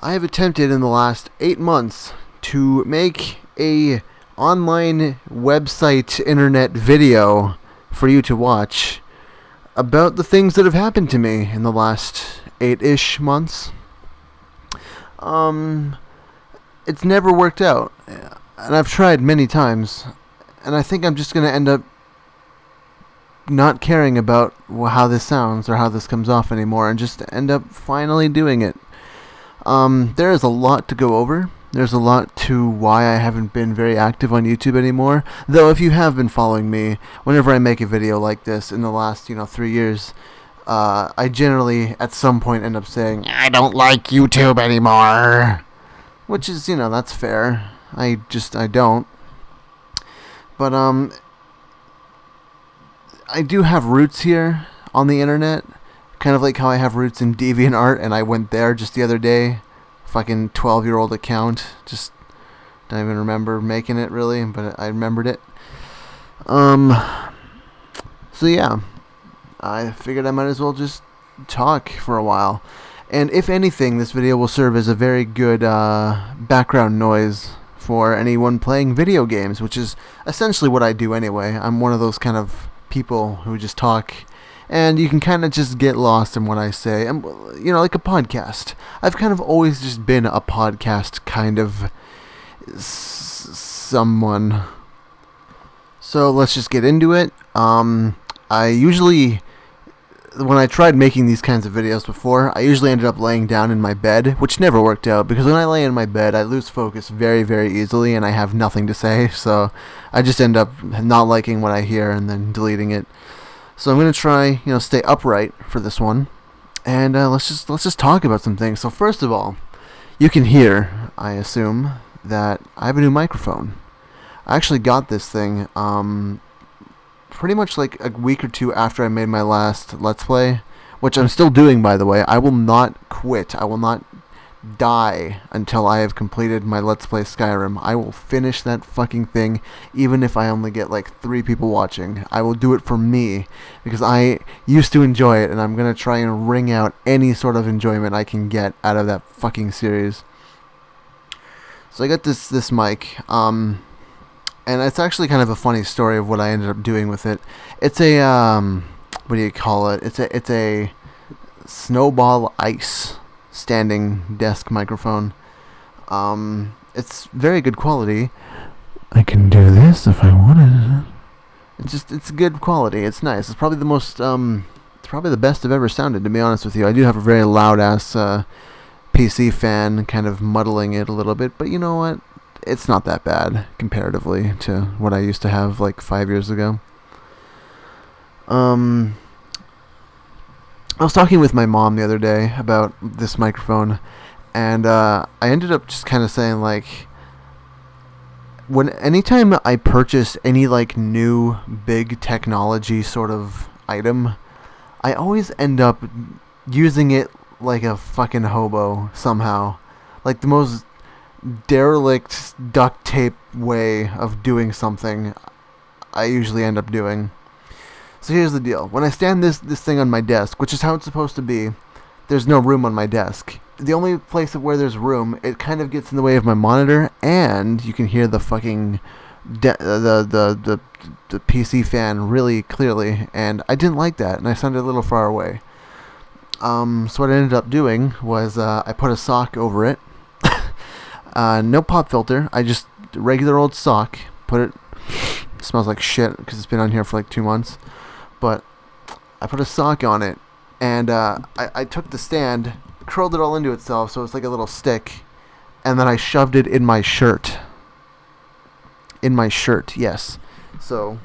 I have attempted in the last 8 months to make a online website internet video for you to watch about the things that have happened to me in the last 8-ish months. It's never worked out, and I've tried many times, and I think I'm just going to end up not caring about how this sounds or how this comes off anymore, and just end up finally doing it. There is a lot to go over. There's a lot to why I haven't been very active on YouTube anymore. Though if you have been following me, whenever I make a video like this in the last, 3 years, I generally at some point end up saying, I don't like YouTube anymore. Which is, that's fair. I don't. But, I do have roots here on the internet. Kind of like how I have roots in DeviantArt, and I went there just the other day. Fucking 12-year-old account. Just don't even remember making it, really, but I remembered it. So yeah. I figured I might as well just talk for a while. And if anything, this video will serve as a very good background noise for anyone playing video games, which is essentially what I do anyway. I'm one of those kind of people who just talk, and you can kind of just get lost in what I say. And, like a podcast. I've kind of always just been a podcast kind of someone. So let's just get into it. I usually, when I tried making these kinds of videos before, I usually ended up laying down in my bed, which never worked out, because when I lay in my bed, I lose focus very, very easily, and I have nothing to say, so I just end up not liking what I hear and then deleting it. So I'm going to try, stay upright for this one, and let's just talk about some things. So first of all, you can hear, I assume, that I have a new microphone. I actually got this thing, pretty much like a week or two after I made my last Let's Play, which I'm still doing, by the way. I will not quit. I will not die until I have completed my Let's Play Skyrim. I will finish that fucking thing, even if I only get like 3 people watching. I will do it for me, because I used to enjoy it, and I'm going to try and wring out any sort of enjoyment I can get out of that fucking series. So I got this mic, and it's actually kind of a funny story of what I ended up doing with it. It's a, what do you call it? It's a Snowball Ice standing desk microphone. It's very good quality. I can do this if I wanted. It's good quality. It's nice. It's probably it's probably the best I've ever sounded, to be honest with you. I do have a very loud ass PC fan kind of muddling it a little bit, but you know what? It's not that bad comparatively to what I used to have like 5 years ago. I was talking with my mom the other day about this microphone, and I ended up just kind of saying, like, anytime I purchase any like new big technology sort of item, I always end up using it like a fucking hobo somehow. Like the most derelict duct tape way of doing something I usually end up doing. So here's the deal. When I stand this thing on my desk, which is how it's supposed to be, there's no room on my desk. The only place where there's room, it kind of gets in the way of my monitor, and you can hear the fucking the PC fan really clearly, and I didn't like that, and I sounded a little far away. So what I ended up doing was I put a sock over it. No pop filter. I just regular old sock. Put it. Smells like shit because it's been on here for like 2 months. But I put a sock on it, and I took the stand, curled it all into itself, so it's like a little stick, and then I shoved it in my shirt. In my shirt, yes. So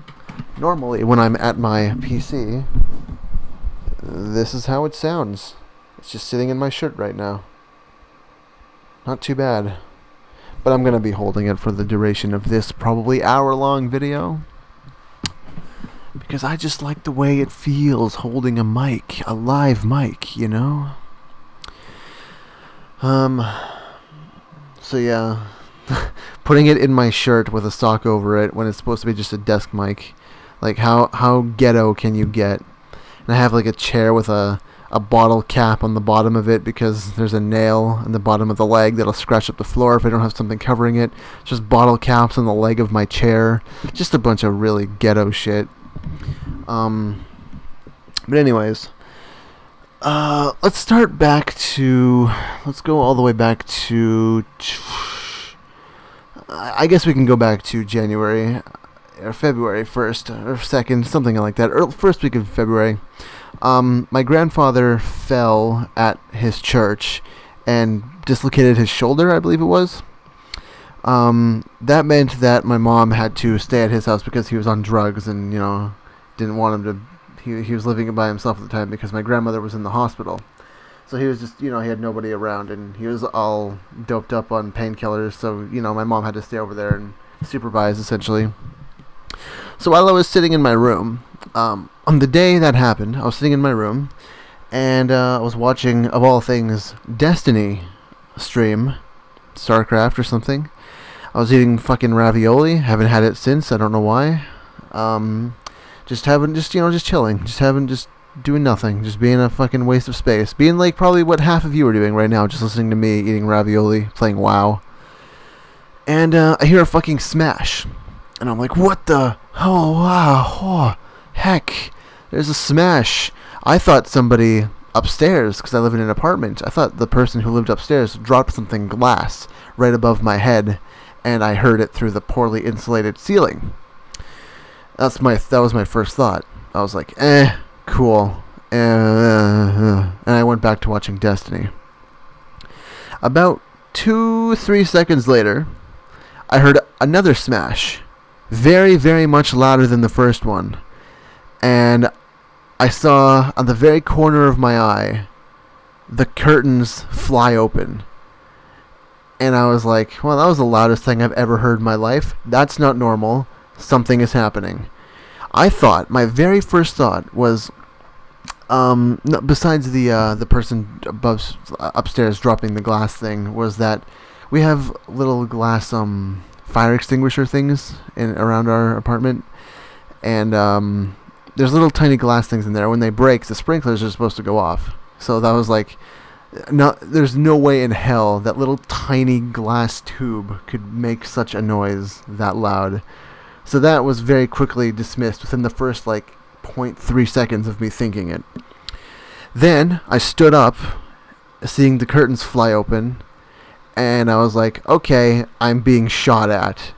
normally when I'm at my PC, this is how it sounds. It's just sitting in my shirt right now. Not too bad. But I'm going to be holding it for the duration of this probably hour-long video, because I just like the way it feels holding a mic, a live mic, you know? So yeah, putting it in my shirt with a sock over it when it's supposed to be just a desk mic, like how ghetto can you get? And I have like a chair with a a bottle cap on the bottom of it because there's a nail in the bottom of the leg that'll scratch up the floor if I don't have something covering it. Just bottle caps on the leg of my chair. Just a bunch of really ghetto shit. But anyways, let's go all the way back to, I guess we can go back to January or February 1st or 2nd, something like that, or first week of February. My grandfather fell at his church and dislocated his shoulder, I believe it was. That meant that my mom had to stay at his house because he was on drugs and, didn't want him to. He was living by himself at the time because my grandmother was in the hospital. So he was just, he had nobody around, and he was all doped up on painkillers, so, my mom had to stay over there and supervise, essentially. So while I was sitting in my room, on the day that happened, I was sitting in my room, and I was watching, of all things, Destiny stream, StarCraft or something. I was eating fucking ravioli, haven't had it since, I don't know why. Just chilling, just doing nothing, just being a fucking waste of space, being like probably what half of you are doing right now, just listening to me eating ravioli, playing WoW. And I hear a fucking smash, and I'm like, what the, oh wow, oh, heck, there's a smash. I thought somebody upstairs, because I live in an apartment, I thought the person who lived upstairs dropped something glass right above my head, and I heard it through the poorly insulated ceiling. That was my first thought. I was like, cool. And I went back to watching Destiny. About 2-3 seconds later, I heard another smash. Very, very much louder than the first one. And I saw on the very corner of my eye the curtains fly open. And I was like, well, that was the loudest thing I've ever heard in my life. That's not normal. Something is happening. My very first thought was, besides the person upstairs dropping the glass thing, was that we have little glass fire extinguisher things around our apartment, and there's little tiny glass things in there. When they break, the sprinklers are supposed to go off. So that was like, there's no way in hell that little tiny glass tube could make such a noise that loud. So that was very quickly dismissed within the first 0.3 seconds of me thinking it. Then I stood up, seeing the curtains fly open, and I was like, okay, I'm being shot at.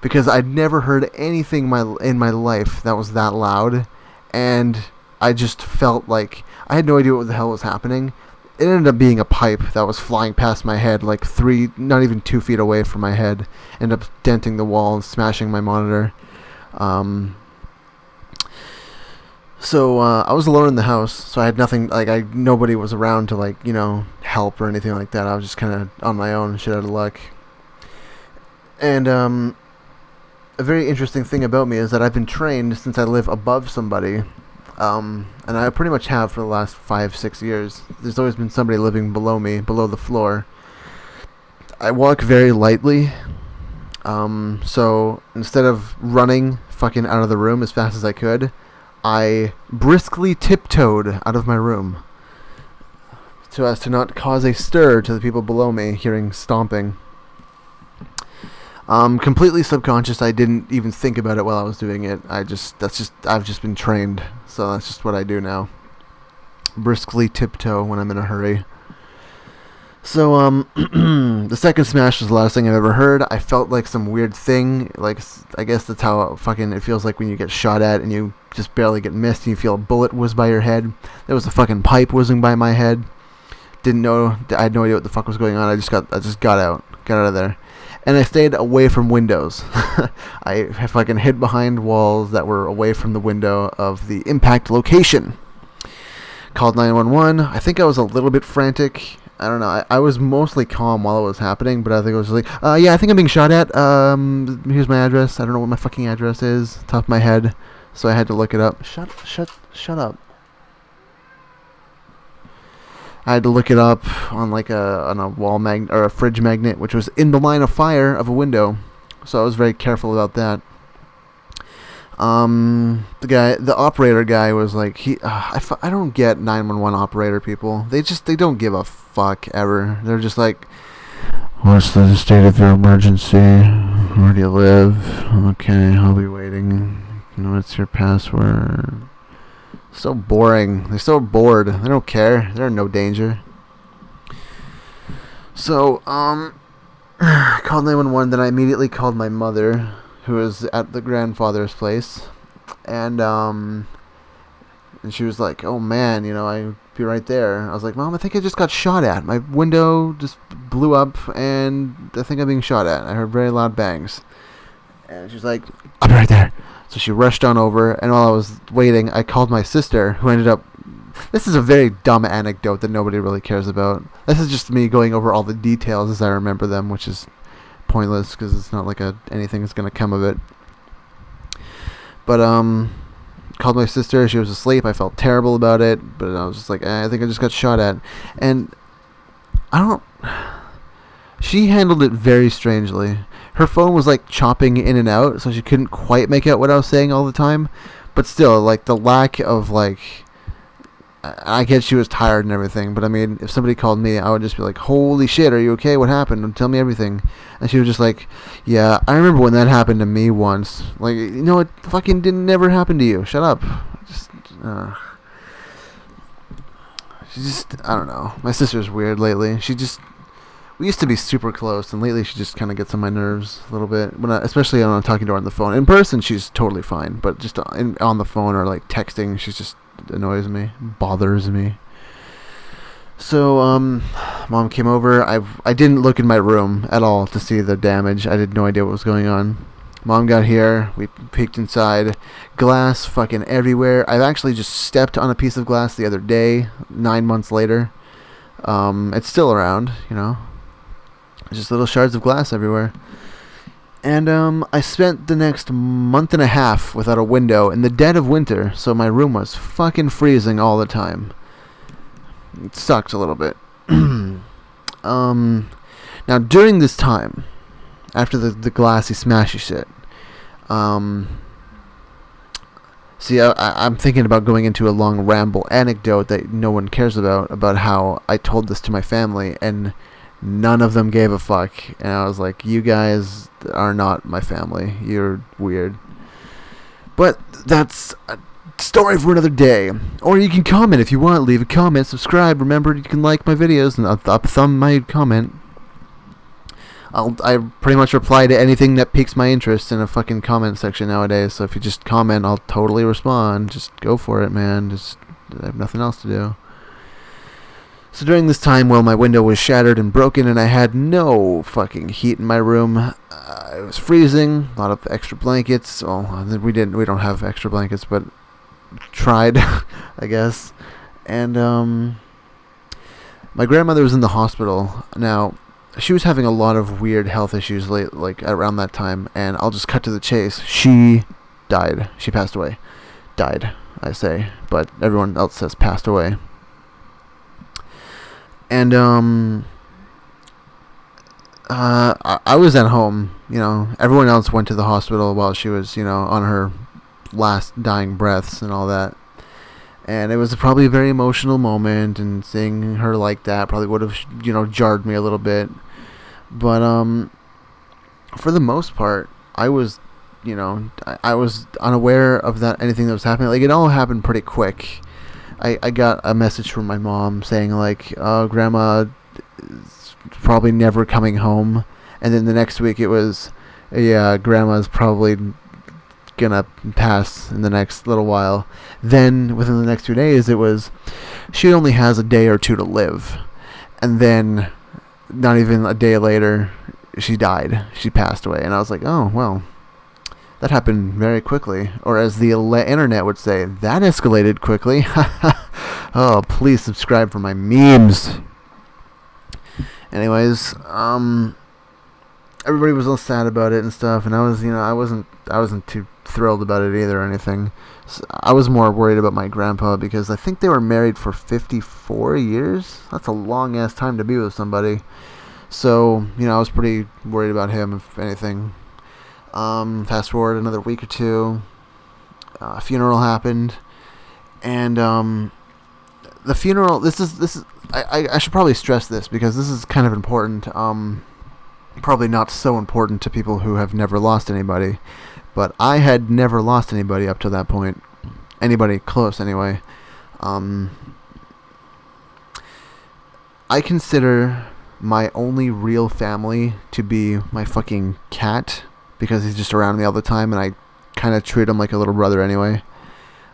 Because I'd never heard anything in my life that was that loud, and I just felt like I had no idea what the hell was happening. It ended up being a pipe that was flying past my head, not even 2 feet away from my head. Ended up denting the wall and smashing my monitor. So I was alone in the house, so I had nothing, nobody was around to help or anything like that. I was just kind of on my own, shit out of luck. And a very interesting thing about me is that I've been trained since I live above somebody. And I pretty much have for the last 5-6 years. There's always been somebody living below me, below the floor. I walk very lightly. So instead of running fucking out of the room as fast as I could, I briskly tiptoed out of my room so as to not cause a stir to the people below me hearing stomping. Completely subconscious. I didn't even think about it while I was doing it. I've just been trained, so that's just what I do now. Briskly tiptoe when I'm in a hurry. So, the second smash was the last thing I've ever heard. I felt like some weird thing, I guess that's how it feels like when you get shot at and you just barely get missed and you feel a bullet whiz by your head. There was a fucking pipe whizzing by my head. I had no idea what the fuck was going on. I just got out of there. And I stayed away from windows. I fucking hid behind walls that were away from the window of the impact location. Called 911. I think I was a little bit frantic. I don't know. I was mostly calm while it was happening, but I think I was just like, yeah, I think I'm being shot at. Here's my address. I don't know what my fucking address is, top of my head. So I had to look it up. Shut up. I had to look it up on a wall magnet or a fridge magnet, which was in the line of fire of a window. So I was very careful about that. The operator guy was like, I don't get 911 operator people. They don't give a fuck ever. They're just like, what's the state of your emergency? Where do you live? Okay, I'll be waiting. What's your password? So boring. They're so bored. They don't care. They're in no danger. So, I called 911. Then I immediately called my mother, who was at the grandfather's place, and she was like, "Oh man, I'd be right there." I was like, "Mom, I think I just got shot at. My window just blew up, and I think I'm being shot at. I heard very loud bangs." And she's like, "I'll be right there." So she rushed on over, and while I was waiting, I called my sister, who ended up... This is a very dumb anecdote that nobody really cares about. This is just me going over all the details as I remember them, which is pointless because it's not like anything is going to come of it. But called my sister. She was asleep. I felt terrible about it, but I was just like, I think I just got shot at. And she handled it very strangely. Her phone was like chopping in and out, so she couldn't quite make out what I was saying all the time. But still, like, the lack of, like... I get she was tired and everything, but I mean, if somebody called me, I would just be like, "Holy shit, are you okay? What happened? Tell me everything." And she was just like, "Yeah, I remember when that happened to me once. Like, it fucking didn't never happen to you. Shut up." I don't know. My sister's weird lately. We used to be super close, and lately she just kind of gets on my nerves a little bit. Especially when I'm talking to her on the phone. In person, she's totally fine, but just on the phone or like texting, she's just annoys me, bothers me. So, Mom came over. I didn't look in my room at all to see the damage. I had no idea what was going on. Mom got here. We peeked inside. Glass fucking everywhere. I've actually just stepped on a piece of glass the other day, 9 months later. It's still around, just little shards of glass everywhere. And I spent the next month and a half without a window in the dead of winter, so my room was fucking freezing all the time. It sucked a little bit. Now, during this time, after the glassy smashy shit, see, I'm thinking about going into a long ramble anecdote that no one cares about how I told this to my family, and none of them gave a fuck. And I was like, you guys are not my family. You're weird. But that's a story for another day. Or you can comment if you want. Leave a comment. Subscribe. Remember, you can like my videos and thumb my comment. I pretty much reply to anything that piques my interest in a fucking comment section nowadays. So if you just comment, I'll totally respond. Just go for it, man. I have nothing else to do. So during this time, my window was shattered and broken, and I had no fucking heat in my room. It was freezing. A lot of extra blankets. Well, we don't have extra blankets, but tried, I guess. And my grandmother was in the hospital. Now, she was having a lot of weird health issues like around that time, and I'll just cut to the chase. She died. She passed away. Died, I say, but everyone else says passed away. And I was at home, everyone else went to the hospital while she was, on her last dying breaths and all that. And it was probably a very emotional moment, and seeing her like that probably would have, jarred me a little bit. But for the most part, I was, I was unaware of anything that was happening. Like, it all happened pretty quick. I got a message from my mom saying, like, "Oh, Grandma is probably never coming home." And then the next week it was, "Yeah, Grandma's probably gonna pass in the next little while." Then within the next 2 days it was, "She only has a day or two to live." And then not even a day later, she died. She passed away. And I was like, oh, well, that happened very quickly. Or as the internet would say, that escalated quickly. Oh, please subscribe for my memes. Anyways, everybody was all sad about it and stuff, and I was, I wasn't too thrilled about it either or anything. So I was more worried about my grandpa, because I think they were married for 54 years. That's a long ass time to be with somebody. So, I was pretty worried about him, if anything. Fast forward another week or two, funeral happened, and the funeral. This is. I should probably stress this because this is kind of important. Probably not so important to people who have never lost anybody, but I had never lost anybody up to that point. Anybody close, anyway. I consider my only real family to be my fucking cat, because he's just around me all the time, and I kind of treat him like a little brother anyway.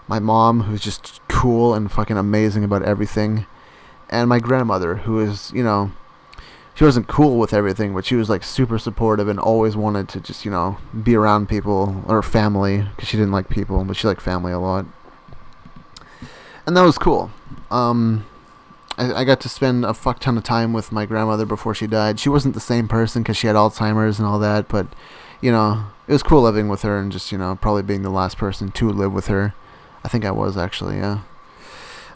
My mom, who's just cool and fucking amazing about everything. And my grandmother, who is, you know, she wasn't cool with everything, but she was like super supportive and always wanted to just, you know, be around people, or family, because she didn't like people, but she liked family a lot. And that was cool. I got to spend a fuck ton of time with my grandmother before she died. She wasn't the same person because she had Alzheimer's and all that, but, you know, it was cool living with her and just, you know, probably being the last person to live with her. I think I was, actually, yeah.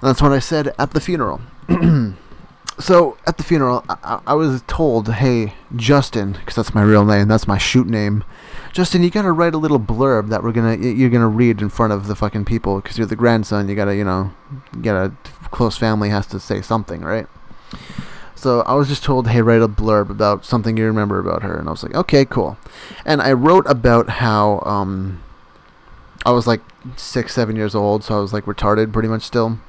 And that's what I said at the funeral. So, at the funeral, I was told, hey, Justin, because that's my real name, that's my shoot name, Justin, you gotta write a little blurb that you're gonna read in front of the fucking people, because you're the grandson, you gotta, you know, get a close family has to say something, right? So, I was just told, hey, write a blurb about something you remember about her, and I was like, okay, cool. And I wrote about how, I was like 6, 7 years old, so I was like retarded pretty much still.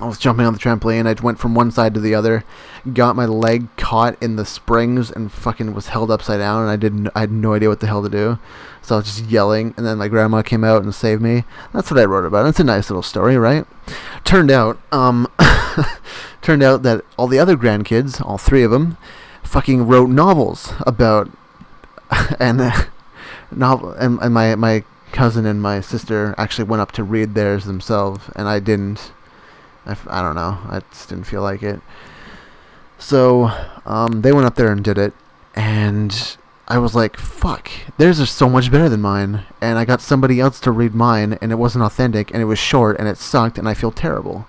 I was jumping on the trampoline. I went from one side to the other, got my leg caught in the springs, and fucking was held upside down. And I had no idea what the hell to do, so I was just yelling. And then my grandma came out and saved me. That's what I wrote about. It's a nice little story, right? Turned out that all the other grandkids, all 3 of them, fucking wrote novels about, and my cousin and my sister actually went up to read theirs themselves, and I didn't. I don't know. I just didn't feel like it. So, they went up there and did it, and I was like, fuck, theirs are so much better than mine, and I got somebody else to read mine, and it wasn't authentic, and it was short, and it sucked, and I feel terrible.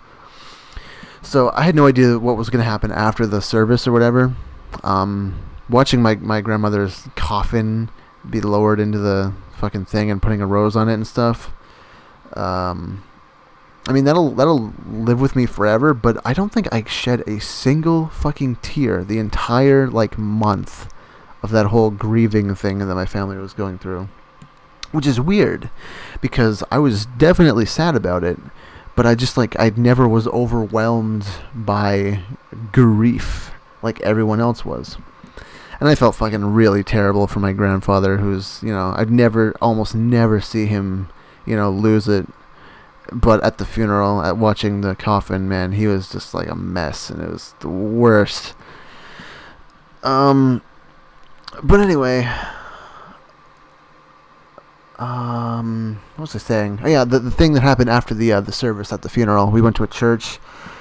So, I had no idea what was going to happen after the service or whatever. Watching my grandmother's coffin be lowered into the fucking thing and putting a rose on it and stuff, I mean, that'll live with me forever, but I don't think I shed a single fucking tear the entire, like, month of that whole grieving thing that my family was going through. Which is weird, because I was definitely sad about it, but I just, like, I never was overwhelmed by grief like everyone else was. And I felt fucking really terrible for my grandfather, who's, you know, almost never see him, you know, lose it. But at the funeral, at watching the coffin, man, he was just like a mess, and it was the worst. But anyway, what was I saying? Oh yeah, the thing that happened after the service at the funeral. We went to a church,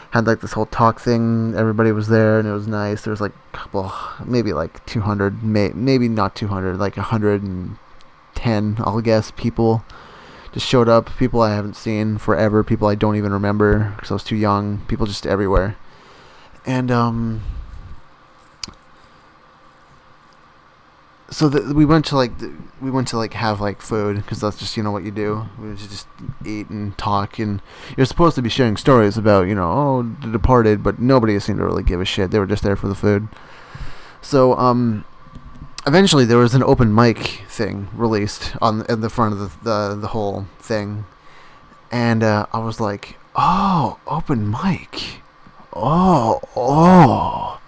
had like this whole talk thing. Everybody was there, and it was nice. There was like a couple, maybe like 200, maybe not 200, like 110, I'll guess, people. Just showed up, people I haven't seen forever, people I don't even remember because I was too young, people just everywhere. And so we went to like have like food, because that's just, you know, what you do. We just eat and talk, and you're supposed to be sharing stories about, you know, oh, the departed, but nobody seemed to really give a shit. They were just there for the food. So eventually, there was an open mic thing released in the front of the whole thing, and I was like, "Oh, open mic! Oh!"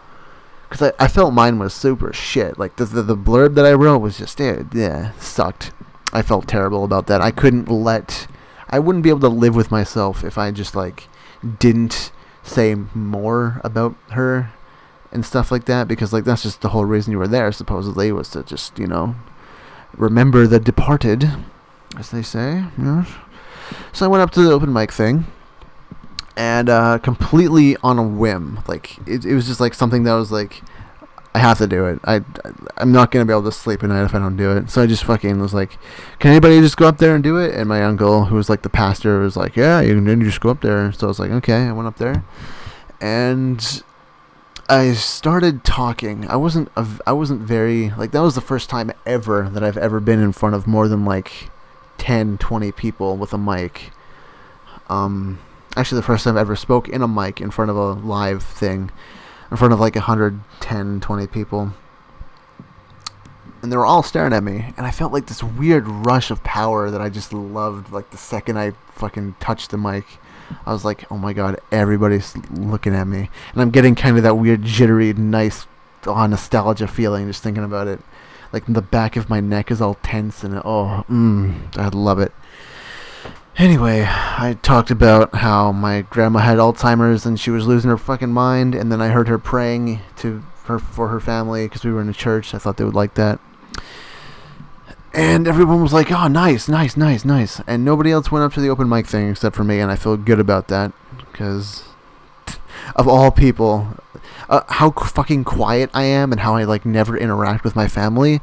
Because I felt mine was super shit. Like the blurb that I wrote was just sucked. I felt terrible about that. I wouldn't be able to live with myself if I just like didn't say more about her and stuff like that, because like that's just the whole reason you were there, supposedly, was to just, you know, remember the departed, as they say. Yes. So I went up to the open mic thing, and completely on a whim, like it was just like something that was like, I have to do it. I'm not gonna be able to sleep at night if I don't do it. So I just fucking was like, can anybody just go up there and do it? And my uncle, who was like the pastor, was like, yeah, you can just go up there. So I was like, okay. I went up there, and I started talking. I wasn't very, like, that was the first time ever that I've ever been in front of more than like 10, 20 people with a mic. Actually, the first time I ever spoke in a mic in front of a live thing, in front of like 110, 20 people. And they were all staring at me, and I felt like this weird rush of power that I just loved. Like the second I fucking touched the mic, I was like, oh my god, everybody's looking at me. And I'm getting kind of that weird jittery, nice nostalgia feeling just thinking about it. Like the back of my neck is all tense, and I love it. Anyway, I talked about how my grandma had Alzheimer's and she was losing her fucking mind, and then I heard her praying for her family because we were in a church. I thought they would like that. And everyone was like, oh, nice. And nobody else went up to the open mic thing except for me, and I feel good about that because of all people, how fucking quiet I am and how I like never interact with my family.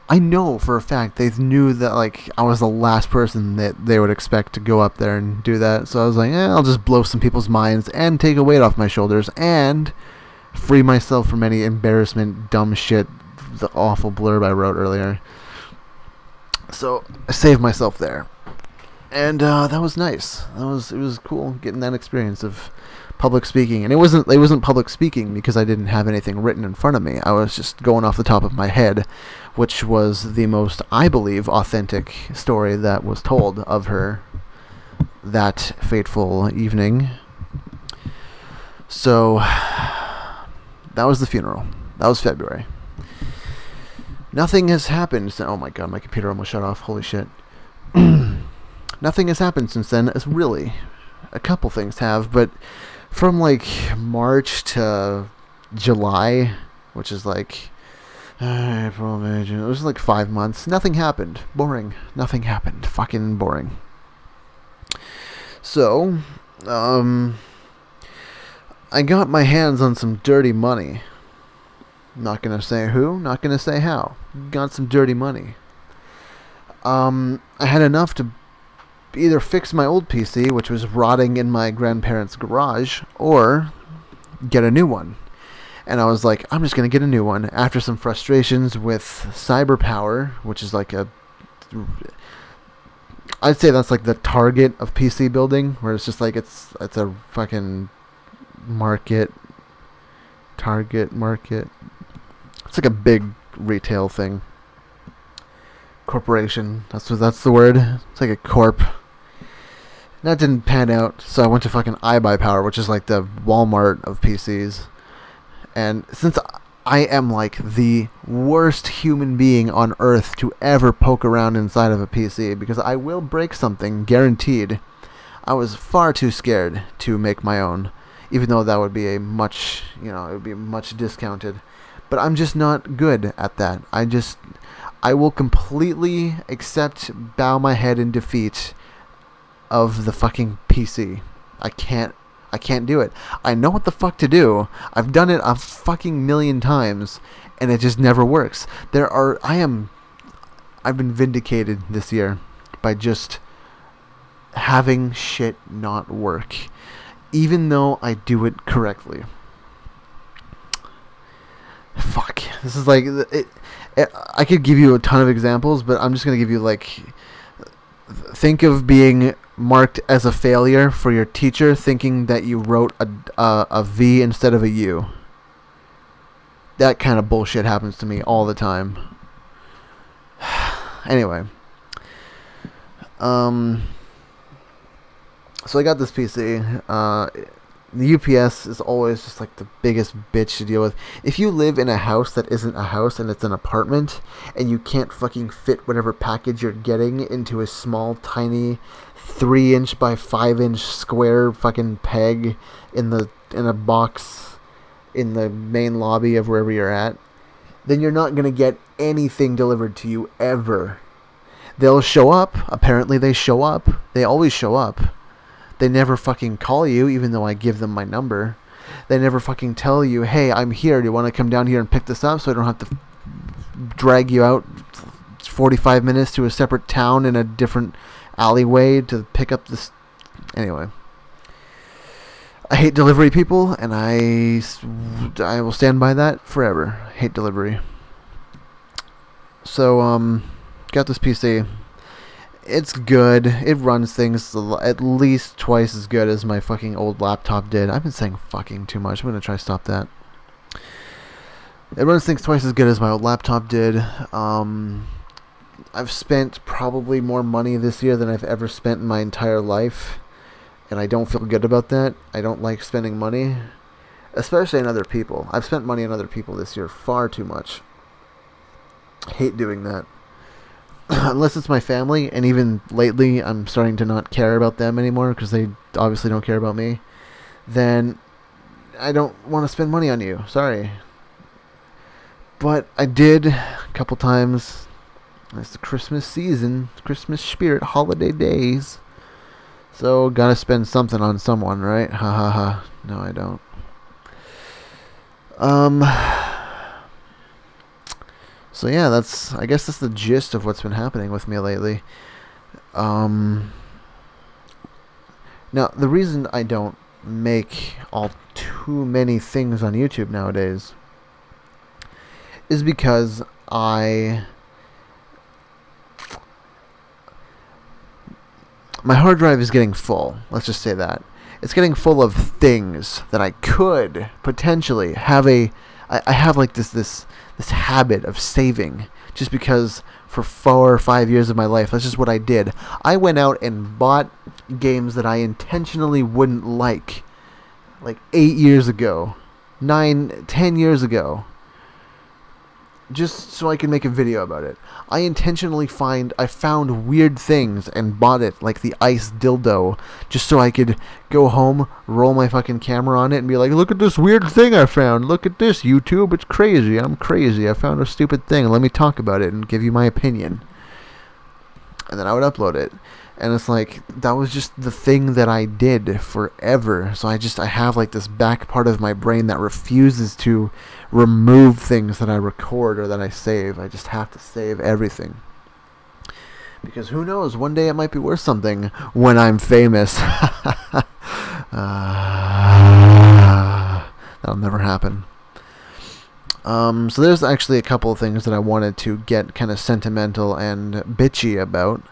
I know for a fact they knew that like I was the last person that they would expect to go up there and do that. So I was like, I'll just blow some people's minds and take a weight off my shoulders and free myself from any embarrassment, dumb shit, the awful blurb I wrote earlier. So I saved myself there, and that was nice. It was cool getting that experience of public speaking. And it wasn't public speaking because I didn't have anything written in front of me. I was just going off the top of my head, which was the most, I believe, authentic story that was told of her that fateful evening. So that was the funeral. That was February. Nothing has happened. Oh my god, my computer almost shut off. Holy shit. Nothing has happened since then. It's really, a couple things have, but from like March to July, which is like April, May, June, it was like 5 months. Nothing happened. Boring. Nothing happened. Fucking boring. So, I got my hands on some dirty money. Not gonna say who, not gonna say how. Got some dirty money. I had enough to either fix my old PC, which was rotting in my grandparents' garage, or get a new one. And I was like, I'm just gonna get a new one. After some frustrations with CyberPower, which is like I'd say that's like the Target of PC building, where it's just like it's a fucking Target market. It's like a big retail thing. Corporation. That's the word. It's like a corp. That didn't pan out, so I went to fucking iBuyPower, which is like the Walmart of PCs. And since I am like the worst human being on earth to ever poke around inside of a PC, because I will break something, guaranteed, I was far too scared to make my own, even though that would be it would be much discounted. But I'm just not good at that. I will completely bow my head in defeat of the fucking PC. I can't do it. I know what the fuck to do. I've done it a fucking million times, and it just never works. I've been vindicated this year by just having shit not work, even though I do it correctly. Fuck. This is like I could give you a ton of examples, but I'm just gonna give you like, think of being marked as a failure for your teacher thinking that you wrote a V instead of a U. That kind of bullshit happens to me all the time. Anyway, so I got this PC. The UPS is always just like the biggest bitch to deal with. If you live in a house that isn't a house and it's an apartment, and you can't fucking fit whatever package you're getting into a small, tiny 3-inch by 5-inch square fucking peg in a box in the main lobby of wherever you're at, then you're not going to get anything delivered to you ever. They'll show up. Apparently they show up. They always show up. They never fucking call you, even though I give them my number. They never fucking tell you, hey, I'm here. Do you want to come down here and pick this up so I don't have to drag you out 45 minutes to a separate town in a different alleyway to pick up this? Anyway. I hate delivery people, and I will stand by that forever. I hate delivery. So, got this PC. It's good. It runs things at least twice as good as my fucking old laptop did. I've been saying fucking too much. I'm going to try to stop that. It runs things twice as good as my old laptop did. I've spent probably more money this year than I've ever spent in my entire life. And I don't feel good about that. I don't like spending money. Especially on other people. I've spent money on other people this year far too much. I hate doing that. Unless it's my family, and even lately I'm starting to not care about them anymore because they obviously don't care about me, then I don't want to spend money on you. Sorry. But I did a couple times. It's the Christmas season, Christmas spirit, holiday days. So gotta spend something on someone, right? Ha ha ha. No, I don't. So yeah, I guess that's the gist of what's been happening with me lately. Now, the reason I don't make all too many things on YouTube nowadays is because my hard drive is getting full. Let's just say that. It's getting full of things that I could potentially have I have like this habit of saving just because for 4 or 5 years of my life, that's just what I did. I went out and bought games that I intentionally wouldn't like 8 years ago, 9, 10 years ago, just so I could make a video about it. I intentionally found weird things and bought it, like the ice dildo, just so I could go home, roll my fucking camera on it, and be like, look at this weird thing I found. Look at this, YouTube. It's crazy. I'm crazy. I found a stupid thing. Let me talk about it and give you my opinion. And then I would upload it. And it's like, that was just the thing that I did forever. So I have like this back part of my brain that refuses to remove things that I record or that I save. I just have to save everything. Because who knows, one day it might be worth something when I'm famous. That'll never happen. So there's actually a couple of things that I wanted to get kind of sentimental and bitchy about.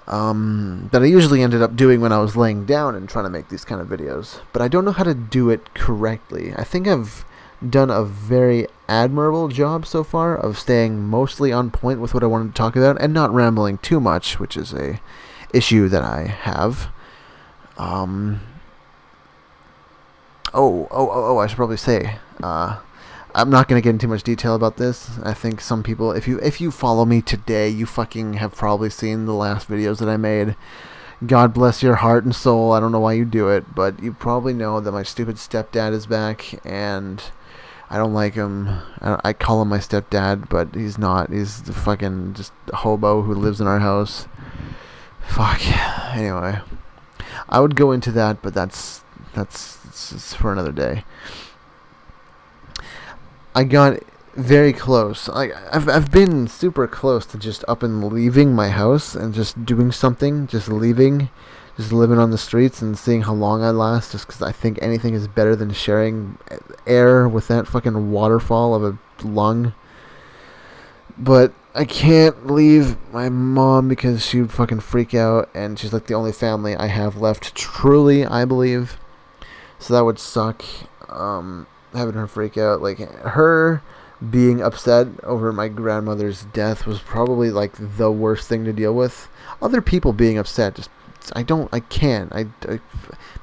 That I usually ended up doing when I was laying down and trying to make these kind of videos. But I don't know how to do it correctly. I think I've done a very admirable job so far of staying mostly on point with what I wanted to talk about and not rambling too much, which is a issue that I have. I should probably say, I'm not going to get into too much detail about this. I think some people, if you follow me today, you fucking have probably seen the last videos that I made. God bless your heart and soul. I don't know why you do it, but you probably know that my stupid stepdad is back, and I don't like him. I call him my stepdad, but he's not. He's the fucking just a hobo who lives in our house. Fuck. Anyway, I would go into that, but that's for another day. I got very close. I've been super close to just up and leaving my house and just doing something, just leaving, just living on the streets and seeing how long I last, just because I think anything is better than sharing air with that fucking waterfall of a lung. But I can't leave my mom because she would fucking freak out, and she's like the only family I have left, truly, I believe. So that would suck. Having her freak out, like her being upset over my grandmother's death was probably like the worst thing to deal with. Other people being upset, just I can't.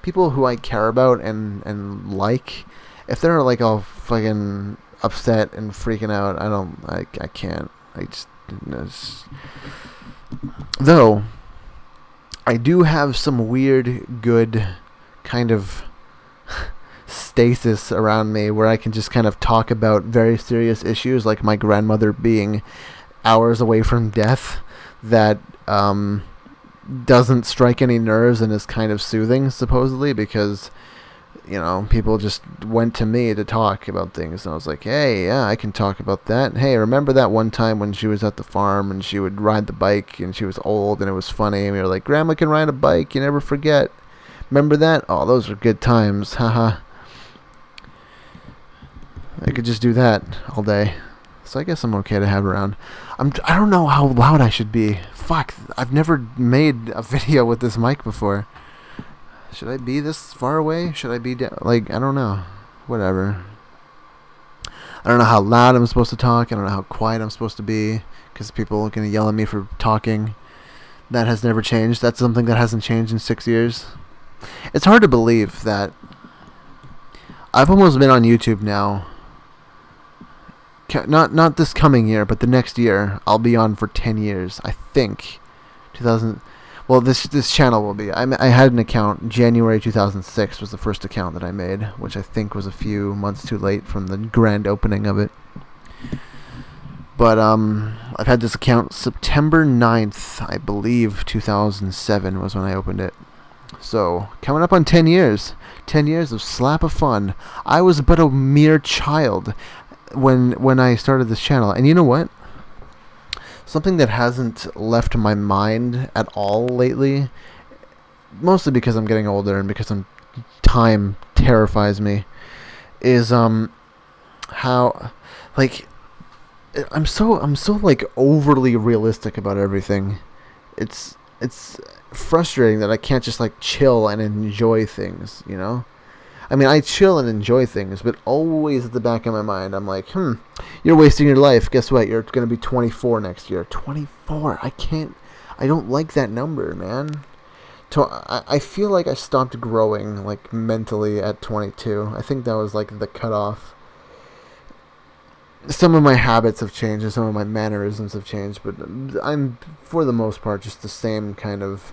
People who I care about and like, if they're like all fucking upset and freaking out, I can't. Though I do have some weird good kind of stasis around me where I can just kind of talk about very serious issues, like my grandmother being hours away from death, that doesn't strike any nerves and is kind of soothing, supposedly, because, you know, people just went to me to talk about things, and I was like, hey, yeah, I can talk about that. Hey, remember that one time when she was at the farm and she would ride the bike and she was old and it was funny, and we were like, Grandma can ride a bike, you never forget. Remember that? Oh, those are good times. Haha. I could just do that all day. So I guess I'm okay to have around. I don't know how loud I should be. Fuck, I've never made a video with this mic before. Should I be this far away? Should I be like, I don't know. Whatever. I don't know how loud I'm supposed to talk. I don't know how quiet I'm supposed to be, because people are going to yell at me for talking. That has never changed. That's something that hasn't changed in 6 years. It's hard to believe that I've almost been on YouTube now. Not this coming year, but the next year I'll be on for 10 years. I think 2000. Well, this channel will be. I had an account. January 2006 was the first account that I made, which I think was a few months too late from the grand opening of it. But I've had this account September 9th, I believe 2007 was when I opened it. So, coming up on 10 years. 10 years of slap of fun. I was but a mere child when I started this channel. And you know what? Something that hasn't left my mind at all lately, mostly because I'm getting older and because time terrifies me, is how, like, I'm so like overly realistic about everything. It's frustrating that I can't just like chill and enjoy things, you know? I mean, I chill and enjoy things, but always at the back of my mind, I'm like, you're wasting your life. Guess what? You're going to be 24 next year. 24. I don't like that number, man. I feel like I stopped growing, like, mentally at 22. I think that was, like, the cutoff. Some of my habits have changed and some of my mannerisms have changed, but I'm, for the most part, just the same kind of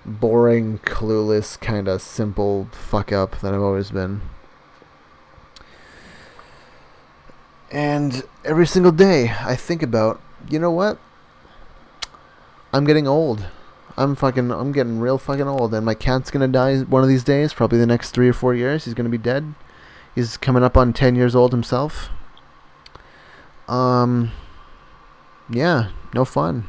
boring, clueless, kind of simple fuck up that I've always been. And every single day I think about, you know what? I'm getting old. I'm getting real fucking old, and my cat's gonna die one of these days, probably the next 3 or 4 years. He's gonna be dead. He's coming up on 10 years old himself. Yeah, no fun.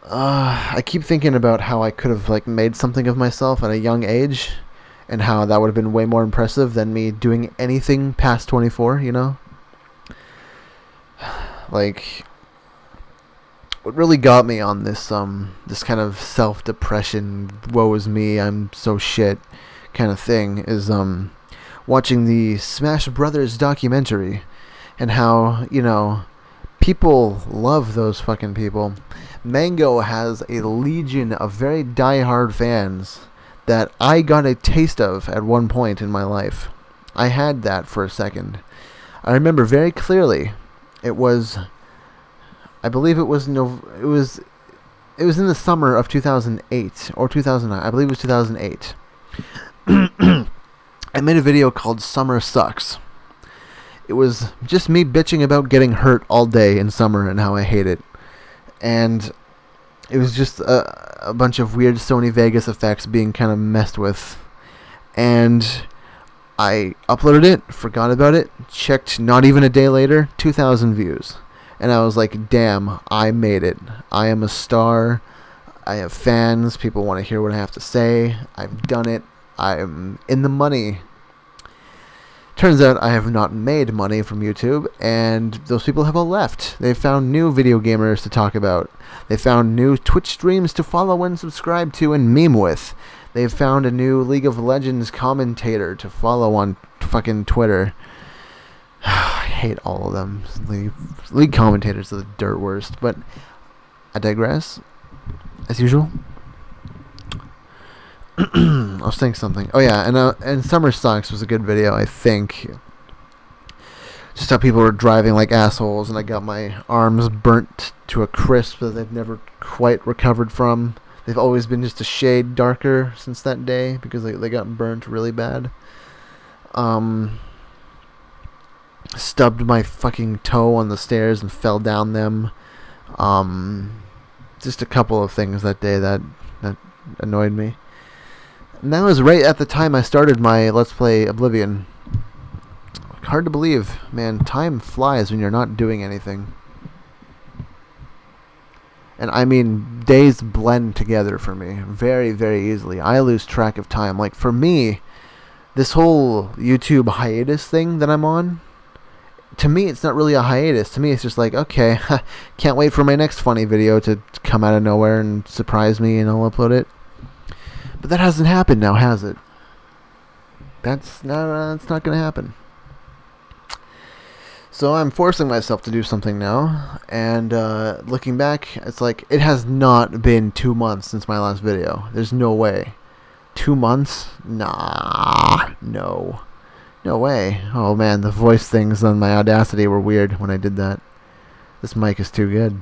I keep thinking about how I could have like made something of myself at a young age, and how that would have been way more impressive than me doing anything past 24, you know? Like, what really got me on this this kind of self-depression, woe is me, I'm so shit kind of thing is watching the Smash Brothers documentary, and how, you know, people love those fucking people. Mango has a legion of very die-hard fans that I got a taste of at one point in my life. I had that for a second. I remember very clearly. It was, I believe it was it was in the summer of 2008 or 2009. I believe it was 2008. I made a video called Summer Sucks. It was just me bitching about getting hurt all day in summer and how I hate it. And it was just a bunch of weird Sony Vegas effects being kind of messed with. And I uploaded it, forgot about it, checked not even a day later, 2,000 views. And I was like, damn, I made it. I am a star. I have fans. People want to hear what I have to say. I've done it. I'm in the money. Turns out I have not made money from YouTube, and those people have all left. They've found new video gamers to talk about. They found new Twitch streams to follow and subscribe to and meme with. They've found a new League of Legends commentator to follow on fucking Twitter. I hate all of them. League commentators are the dirt worst, but I digress. As usual. I was saying something. Oh yeah, and Summer Sucks was a good video, I think. Just how people were driving like assholes, and I got my arms burnt to a crisp that they've never quite recovered from. They've always been just a shade darker since that day because they got burnt really bad. Stubbed my fucking toe on the stairs and fell down them. Just a couple of things that day that annoyed me. And that was right at the time I started my Let's Play Oblivion. Hard to believe, man. Time flies when you're not doing anything. And I mean, days blend together for me very, very easily. I lose track of time. Like, for me, this whole YouTube hiatus thing that I'm on, to me, it's not really a hiatus. To me, it's just like, okay, can't wait for my next funny video to come out of nowhere and surprise me, and I'll upload it. But that hasn't happened now, has it? That's not going to happen. So I'm forcing myself to do something now, and looking back, it's like, it has not been 2 months since my last video. There's no way. 2 months? Nah, no. No way. Oh man, the voice things on my Audacity were weird when I did that. This mic is too good.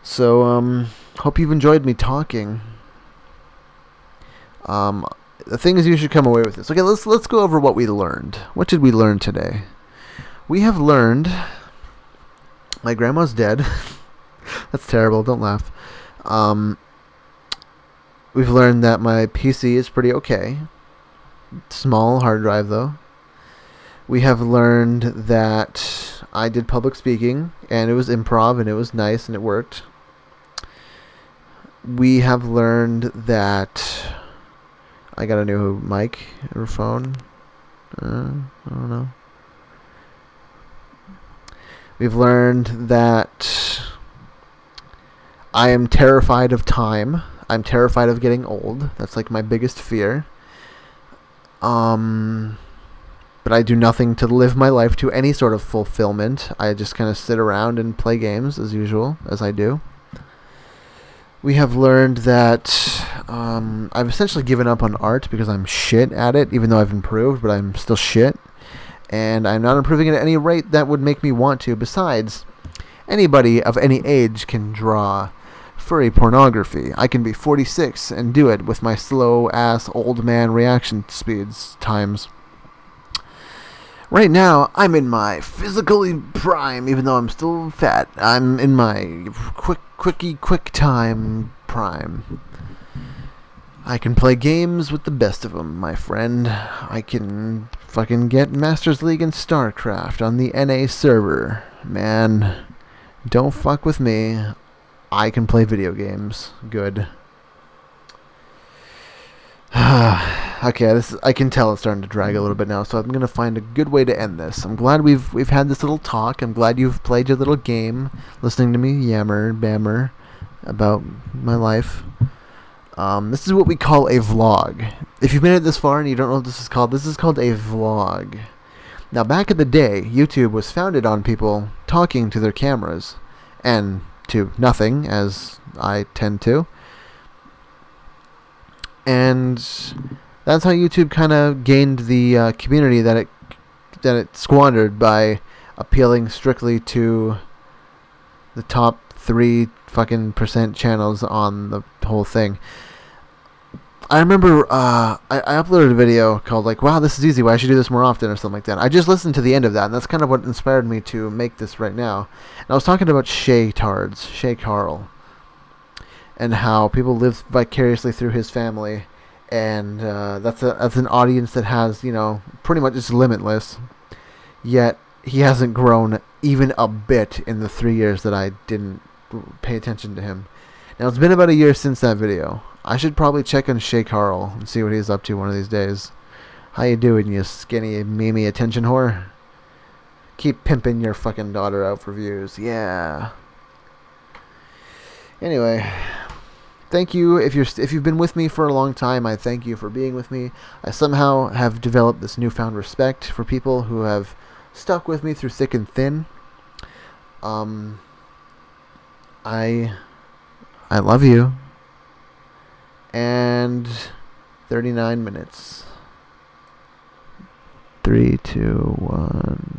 So, hope you've enjoyed me talking. The things you should come away with this. Okay, let's go over what we learned. What did we learn today? We have learned my grandma's dead. That's terrible. Don't laugh. We've learned that my PC is pretty okay. Small hard drive though. We have learned that I did public speaking and it was improv and it was nice and it worked. We have learned that I got a new mic or phone. I don't know. We've learned that I am terrified of time. I'm terrified of getting old. That's like my biggest fear. But I do nothing to live my life to any sort of fulfillment. I just kind of sit around and play games as usual, as I do. We have learned that I've essentially given up on art because I'm shit at it, even though I've improved, but I'm still shit. And I'm not improving at any rate that would make me want to. Besides, anybody of any age can draw furry pornography. I can be 46 and do it with my slow-ass old man reaction speeds times. Right now, I'm in my physically prime, even though I'm still fat. I'm in my quick time prime. I can play games with the best of them, my friend. I can fucking get Masters League and StarCraft on the NA server. Man, don't fuck with me. I can play video games. Good. Okay, I can tell it's starting to drag a little bit now, so I'm gonna find a good way to end this. I'm glad we've had this little talk. I'm glad you've played your little game, listening to me yammer, bammer about my life. This is what we call a vlog. If you've made it this far and you don't know what this is called a vlog. Now, back in the day, YouTube was founded on people talking to their cameras and to nothing, as I tend to. And that's how YouTube kind of gained the community that it squandered by appealing strictly to the top 3 fucking % channels on the whole thing. I remember I uploaded a video called like, wow, this is easy, why I should do this more often, or something like that. I just listened to the end of that, and that's kind of what inspired me to make this right now. And I was talking about Shay Carl, and how people live vicariously through his family, and that's an audience that has, you know, pretty much it's limitless, yet he hasn't grown even a bit in the 3 years that I didn't pay attention to him. Now, it's been about a year since that video. I should probably check on Shay Carl and see what he's up to one of these days. How you doing, you skinny, memey attention whore? Keep pimping your fucking daughter out for views. Yeah. Anyway, thank you. If you've been with me for a long time, I thank you for being with me. I somehow have developed this newfound respect for people who have stuck with me through thick and thin. I love you. And 39 minutes. 3, 2, 1.